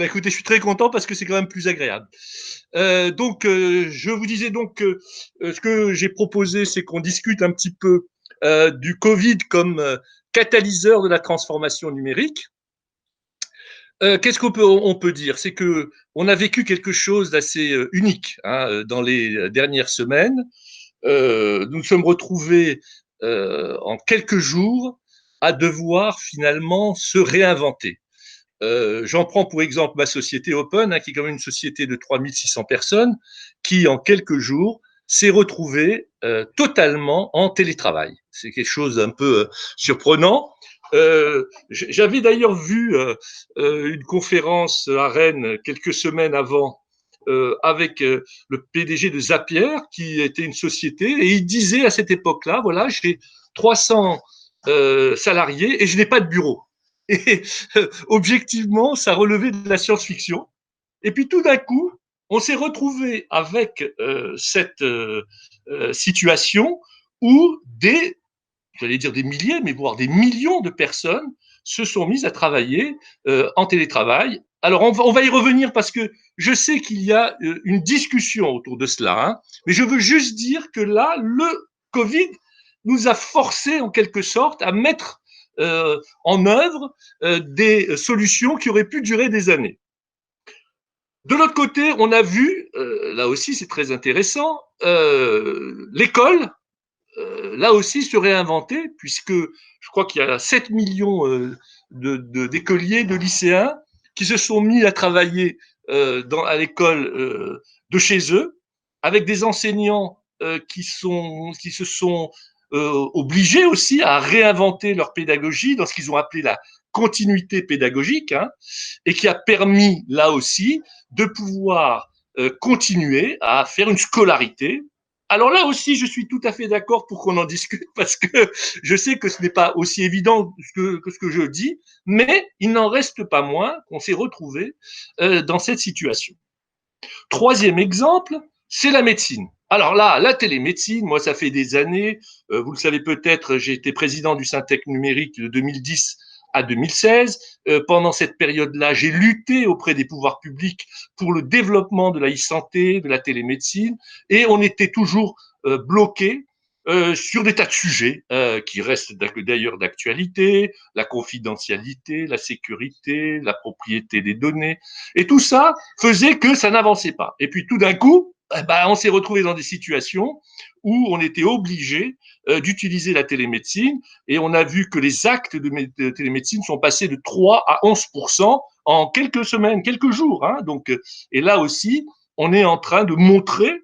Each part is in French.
Écoutez, je suis très content parce que c'est quand même plus agréable. Je vous disais donc que ce que j'ai proposé, c'est qu'on discute un petit peu du Covid comme catalyseur de la transformation numérique. Qu'est-ce qu'on peut dire? C'est que on a vécu quelque chose d'assez unique hein, dans les dernières semaines. Nous nous sommes retrouvés en quelques jours à devoir finalement se réinventer. J'en prends pour exemple ma société Open, hein, qui est quand même une société de 3600 personnes, qui en quelques jours s'est retrouvée totalement en télétravail. C'est quelque chose d'un peu surprenant. J'avais d'ailleurs vu une conférence à Rennes quelques semaines avant avec le PDG de Zapier, qui était une société, et il disait à cette époque-là, voilà, j'ai 300 salariés et je n'ai pas de bureau. Et objectivement, ça relevait de la science-fiction. Et puis tout d'un coup, on s'est retrouvé avec cette situation où j'allais dire des milliers, mais voire des millions de personnes se sont mises à travailler en télétravail. Alors on va y revenir parce que je sais qu'il y a une discussion autour de cela, hein, mais je veux juste dire que là, le Covid nous a forcé en quelque sorte à mettre en œuvre des solutions qui auraient pu durer des années. De l'autre côté, on a vu, là aussi c'est très intéressant, l'école, là aussi se réinventer, puisque je crois qu'il y a 7 millions d'écoliers, de lycéens, qui se sont mis à travailler à l'école de chez eux, avec des enseignants qui se sont obligés aussi à réinventer leur pédagogie dans ce qu'ils ont appelé la continuité pédagogique, hein, et qui a permis là aussi de pouvoir continuer à faire une scolarité. Alors là aussi, je suis tout à fait d'accord pour qu'on en discute parce que je sais que ce n'est pas aussi évident que ce que je dis, mais il n'en reste pas moins qu'on s'est retrouvé dans cette situation. Troisième exemple, c'est la médecine. Alors là, la télémédecine, moi, ça fait des années, vous le savez peut-être, j'ai été président du Syntec numérique de 2010 à 2016. Pendant cette période-là, j'ai lutté auprès des pouvoirs publics pour le développement de la e-santé, de la télémédecine, et on était toujours bloqué sur des tas de sujets qui restent d'ailleurs d'actualité, la confidentialité, la sécurité, la propriété des données, et tout ça faisait que ça n'avançait pas. Et puis tout d'un coup, on s'est retrouvé dans des situations où on était obligé d'utiliser la télémédecine, et on a vu que les actes de télémédecine sont passés de 3 à 11% en quelques semaines, quelques jours. Hein. Et là aussi, on est en train de montrer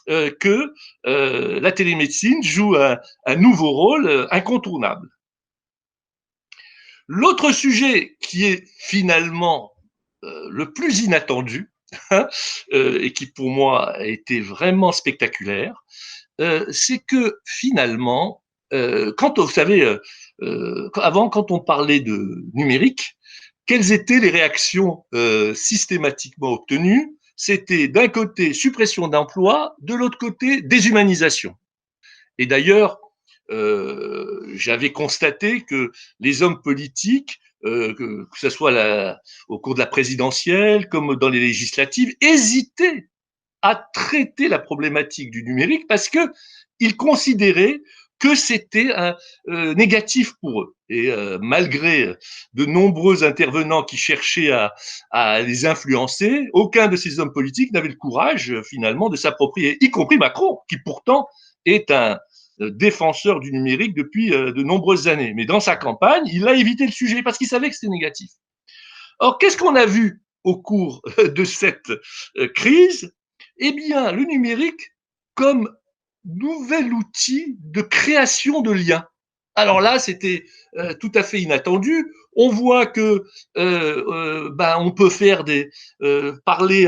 que la télémédecine joue un nouveau rôle incontournable. L'autre sujet qui est finalement le plus inattendu, et qui pour moi a été vraiment spectaculaire, c'est que finalement, vous savez, avant, quand on parlait de numérique, quelles étaient les réactions systématiquement obtenues? C'était d'un côté suppression d'emplois, de l'autre côté déshumanisation. Et d'ailleurs, j'avais constaté que les hommes politiques, que ce soit au cours de la présidentielle comme dans les législatives, hésitaient à traiter la problématique du numérique parce qu'ils considéraient que c'était négatif pour eux. Et malgré de nombreux intervenants qui cherchaient à les influencer, aucun de ces hommes politiques n'avait le courage finalement de s'approprier, y compris Macron, qui pourtant est un défenseur du numérique depuis de nombreuses années. Mais dans sa campagne, il a évité le sujet parce qu'il savait que c'était négatif. Or, qu'est-ce qu'on a vu au cours de cette crise? Eh bien, le numérique comme nouvel outil de création de liens. Alors là, c'était tout à fait inattendu. On voit que on peut faire parler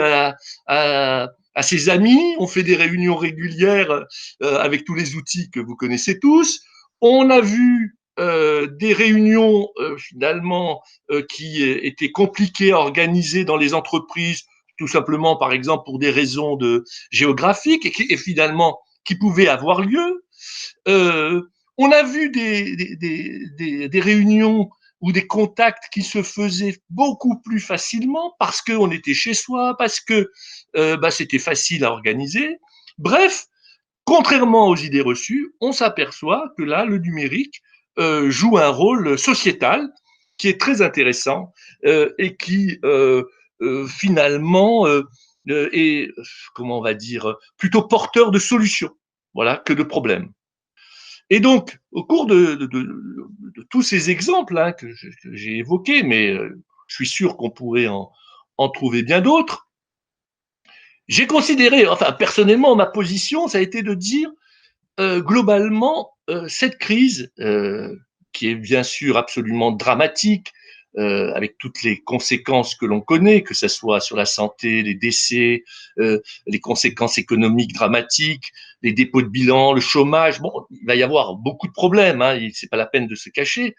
à ses amis. On fait des réunions régulières avec tous les outils que vous connaissez tous. On a vu des réunions finalement qui étaient compliquées à organiser dans les entreprises, tout simplement, par exemple, pour des raisons géographiques, et finalement qui pouvaient avoir lieu. On a vu des réunions ou des contacts qui se faisaient beaucoup plus facilement parce qu'on était chez soi, parce que c'était facile à organiser. Bref, contrairement aux idées reçues, on s'aperçoit que là, le numérique joue un rôle sociétal qui est très intéressant et qui finalement est, comment on va dire, plutôt porteur de solutions, voilà, que de problèmes. Et donc, au cours de tous ces exemples hein, que j'ai évoqués, mais je suis sûr qu'on pourrait en trouver bien d'autres, j'ai considéré, enfin personnellement, ma position, ça a été de dire globalement, cette crise, qui est bien sûr absolument dramatique, avec toutes les conséquences que l'on connaît, que ce soit sur la santé, les décès, les conséquences économiques dramatiques, les dépôts de bilan, le chômage, bon, il va y avoir beaucoup de problèmes, hein, c'est pas la peine de se cacher.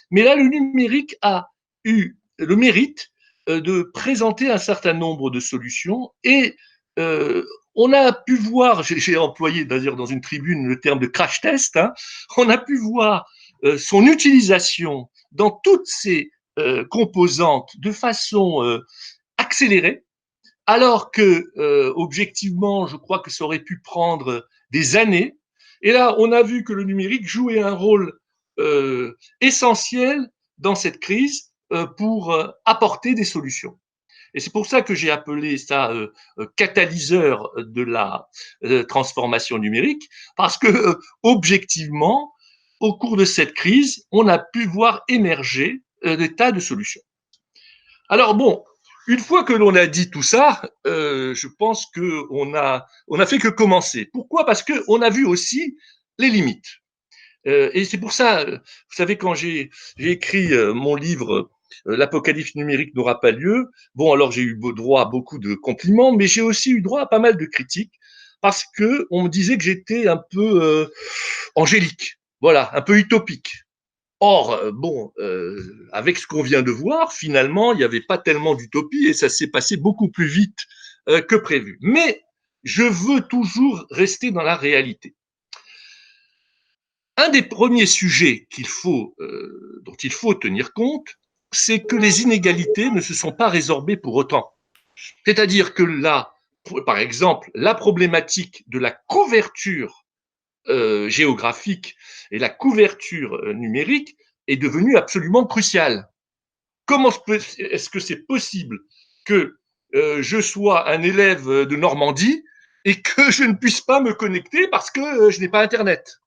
Mais là, le numérique a eu le mérite de présenter un certain nombre de solutions et euh, on a pu voir, j'ai employé d'ailleurs dans une tribune le terme de crash test, hein, on a pu voir son utilisation dans toutes ses composantes de façon accélérée, alors que objectivement, je crois que ça aurait pu prendre des années. Et là, on a vu que le numérique jouait un rôle essentiel dans cette crise pour apporter des solutions. Et c'est pour ça que j'ai appelé ça catalyseur de la transformation numérique, parce que objectivement, au cours de cette crise, on a pu voir émerger des tas de solutions. Alors bon, une fois que l'on a dit tout ça, je pense on a fait que commencer. Pourquoi? Parce qu'on a vu aussi les limites. Et c'est pour ça, vous savez, quand j'ai écrit mon livre L'apocalypse numérique n'aura pas lieu, bon, alors j'ai eu droit à beaucoup de compliments, mais j'ai aussi eu droit à pas mal de critiques parce que on me disait que j'étais un peu angélique, voilà, un peu utopique. Or, bon, avec ce qu'on vient de voir, finalement, il n'y avait pas tellement d'utopie et ça s'est passé beaucoup plus vite que prévu. Mais je veux toujours rester dans la réalité. Un des premiers sujets dont il faut tenir compte, c'est que les inégalités ne se sont pas résorbées pour autant. C'est-à-dire que là, par exemple, la problématique de la couverture géographique et la couverture numérique est devenue absolument cruciale. Comment est-ce que c'est possible que je sois un élève de Normandie et que je ne puisse pas me connecter parce que je n'ai pas Internet?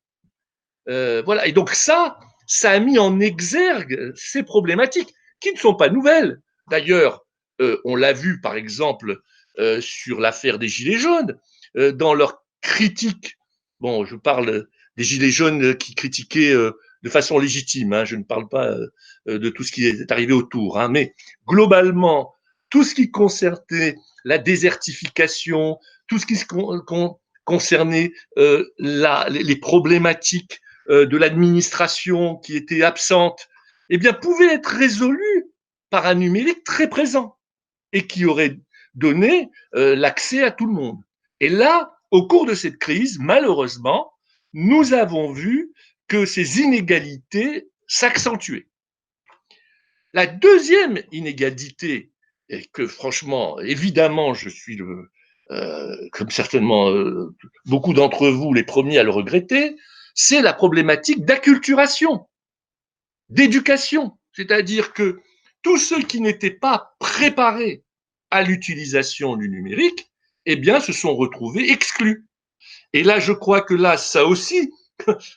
Voilà. Et donc ça a mis en exergue ces problématiques qui ne sont pas nouvelles. D'ailleurs, on l'a vu par exemple sur l'affaire des Gilets jaunes, dans leur critique. Bon, je parle des Gilets jaunes qui critiquaient de façon légitime, hein, je ne parle pas de tout ce qui est arrivé autour, hein, mais globalement, tout ce qui concernait la désertification, tout ce qui concernait les problématiques de l'administration qui était absente, eh bien, pouvait être résolu par un numérique très présent et qui aurait donné l'accès à tout le monde. Et là, au cours de cette crise, malheureusement, nous avons vu que ces inégalités s'accentuaient. La deuxième inégalité, et que franchement, évidemment, je suis comme certainement beaucoup d'entre vous les premiers à le regretter, c'est la problématique d'acculturation, d'éducation. C'est-à-dire que tous ceux qui n'étaient pas préparés à l'utilisation du numérique, eh bien, se sont retrouvés exclus. Et là, je crois que là, ça aussi,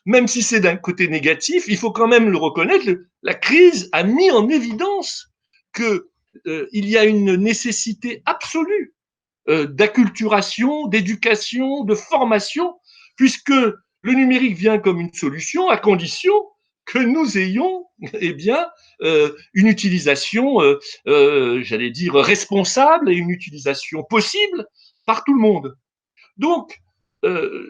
même si c'est d'un côté négatif, il faut quand même le reconnaître, la crise a mis en évidence qu'il y a une nécessité absolue d'acculturation, d'éducation, de formation, puisque le numérique vient comme une solution à condition que nous ayons eh bien, une utilisation, j'allais dire, responsable et une utilisation possible par tout le monde. Donc, euh,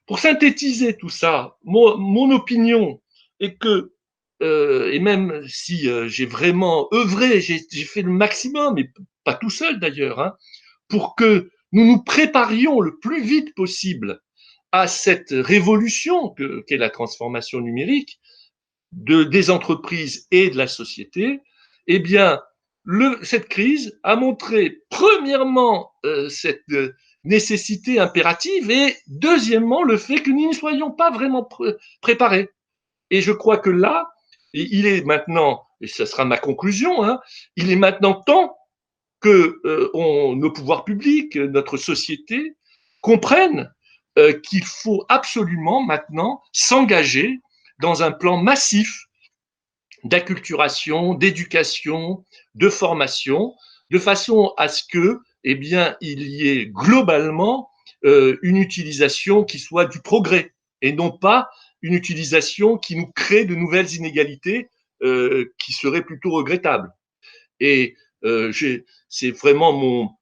pour synthétiser tout ça, mon opinion est que, et même si j'ai vraiment œuvré, j'ai fait le maximum, et pas tout seul d'ailleurs, hein, pour que nous nous préparions le plus vite possible à cette révolution qu'est la transformation numérique, des entreprises et de la société, eh bien, cette crise a montré, premièrement, cette nécessité impérative et, deuxièmement, le fait que nous ne soyons pas vraiment préparés. Et je crois que là, il est maintenant, et ce sera ma conclusion, hein, il est maintenant temps que nos pouvoirs publics, notre société, comprennent qu'il faut absolument maintenant s'engager dans un plan massif d'acculturation, d'éducation, de formation, de façon à ce que, eh bien, il y ait globalement une utilisation qui soit du progrès et non pas une utilisation qui nous crée de nouvelles inégalités qui seraient plutôt regrettables. Et c'est vraiment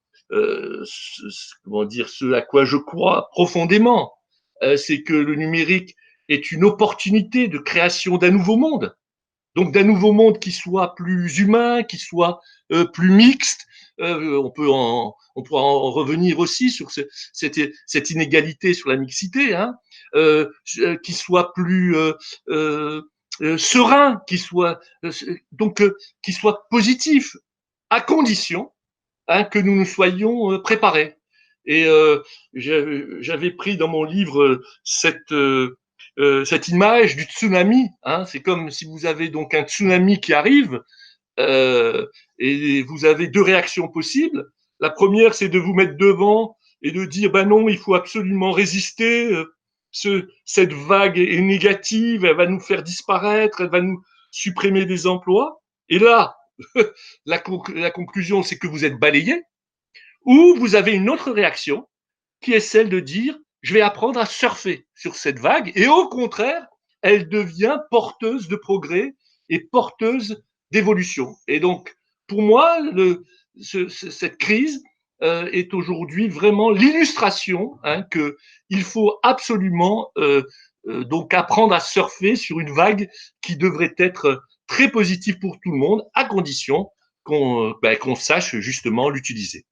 comment dire, ce à quoi je crois profondément, c'est que le numérique est une opportunité de création d'un nouveau monde. Donc d'un nouveau monde qui soit plus humain, qui soit plus mixte. On pourra en revenir aussi sur cette inégalité sur la mixité, hein, qui soit plus serein, qui soit positif, à condition que nous nous soyons préparés. Et j'avais pris dans mon livre cette image du tsunami. Hein, c'est comme si vous avez donc un tsunami qui arrive et vous avez deux réactions possibles. La première, c'est de vous mettre devant et de dire ben non, il faut absolument résister. Cette vague est négative, elle va nous faire disparaître, elle va nous supprimer des emplois. Et là, la conclusion, c'est que vous êtes balayé. Ou vous avez une autre réaction qui est celle de dire je vais apprendre à surfer sur cette vague et au contraire, elle devient porteuse de progrès et porteuse d'évolution. Et donc, pour moi, cette crise est aujourd'hui vraiment l'illustration qu'il faut absolument donc apprendre à surfer sur une vague qui devrait être très positive pour tout le monde, à condition qu'on sache justement l'utiliser.